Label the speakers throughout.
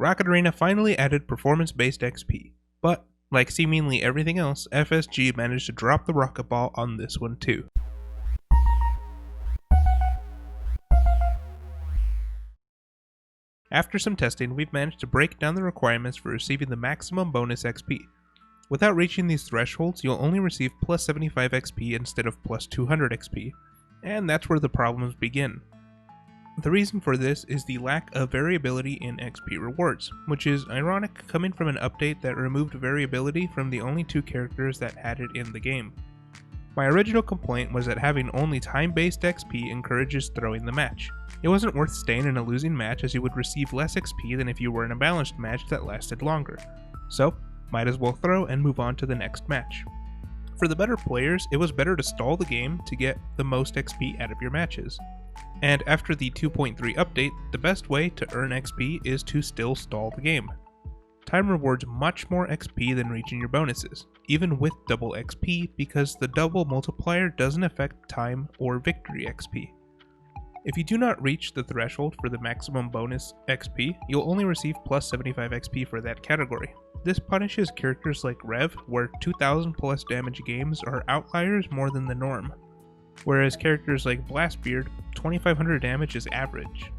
Speaker 1: Rocket Arena finally added performance-based XP, but, like seemingly everything else, FSG managed to drop the rocket ball on this one too. After some testing, we've managed to break down the requirements for receiving the maximum bonus XP. Without reaching these thresholds, you'll only receive plus 75 XP instead of plus 200 XP, and that's where the problems begin. The reason for this is the lack of variability in XP rewards, which is ironic coming from an update that removed variability from the only two characters that had it in the game. My original complaint was that having only time-based XP encourages throwing the match. It wasn't worth staying in a losing match as you would receive less XP than if you were in a balanced match that lasted longer. So, might as well throw and move on to the next match. For the better players, it was better to stall the game to get the most XP out of your matches. And after the 2.3 update, the best way to earn XP is to still stall the game. Time rewards much more XP than reaching your bonuses, even with double XP, because the double multiplier doesn't affect time or victory XP. If you do not reach the threshold for the maximum bonus XP, you'll only receive plus 75 XP for that category. This punishes characters like Rev, where 2000 plus damage games are outliers more than the norm, whereas characters like Blastbeard, 2500 damage is average.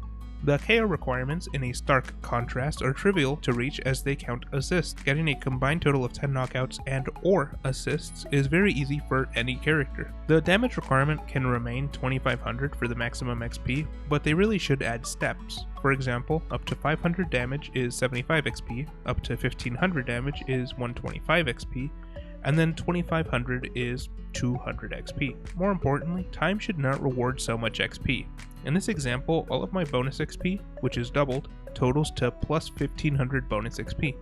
Speaker 1: The KO requirements, in a stark contrast, are trivial to reach as they count assists. Getting a combined total of 10 knockouts and or assists is very easy for any character. The damage requirement can remain 2500 for the maximum XP, but they really should add steps. For example, up to 500 damage is 75 XP, up to 1500 damage is 125 XP, and then 2500 is 200 XP. More importantly, time should not reward so much XP. In this example, all of my bonus XP, which is doubled, totals to plus 1500 bonus XP,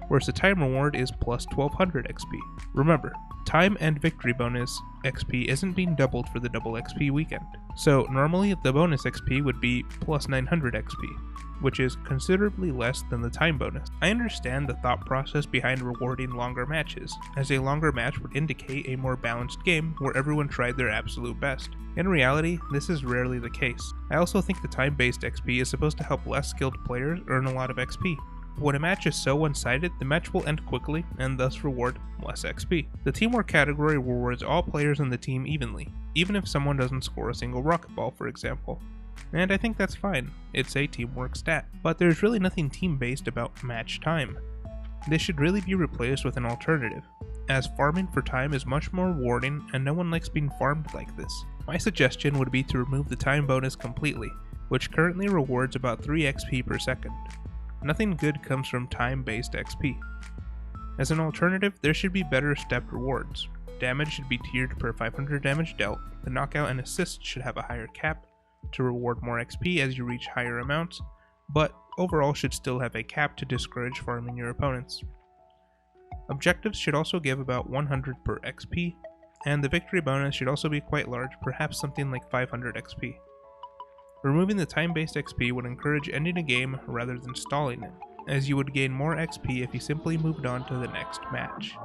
Speaker 1: whereas the time reward is plus 1200 XP. Remember, time and victory bonus XP isn't being doubled for the double XP weekend, so normally the bonus XP would be plus 900 XP, which is considerably less than the time bonus. I understand the thought process behind rewarding longer matches, as a longer match would indicate a more balanced game where everyone tried their absolute best. In reality, this is rarely the case. I also think the time-based XP is supposed to help less skilled players earn a lot of XP. When a match is so one-sided, the match will end quickly and thus reward less XP. The teamwork category rewards all players in the team evenly, even if someone doesn't score a single rocket ball, for example. And I think that's fine, it's a teamwork stat. But there's really nothing team-based about match time. This should really be replaced with an alternative, as farming for time is much more rewarding and no one likes being farmed like this. My suggestion would be to remove the time bonus completely, which currently rewards about 3 XP per second. Nothing good comes from time-based XP. As an alternative, there should be better stepped rewards. Damage should be tiered per 500 damage dealt, the knockout and assist should have a higher cap to reward more XP as you reach higher amounts, but overall should still have a cap to discourage farming your opponents. Objectives should also give about 100 per XP, and the victory bonus should also be quite large, perhaps something like 500 XP. Removing the time-based XP would encourage ending a game rather than stalling it, as you would gain more XP if you simply moved on to the next match.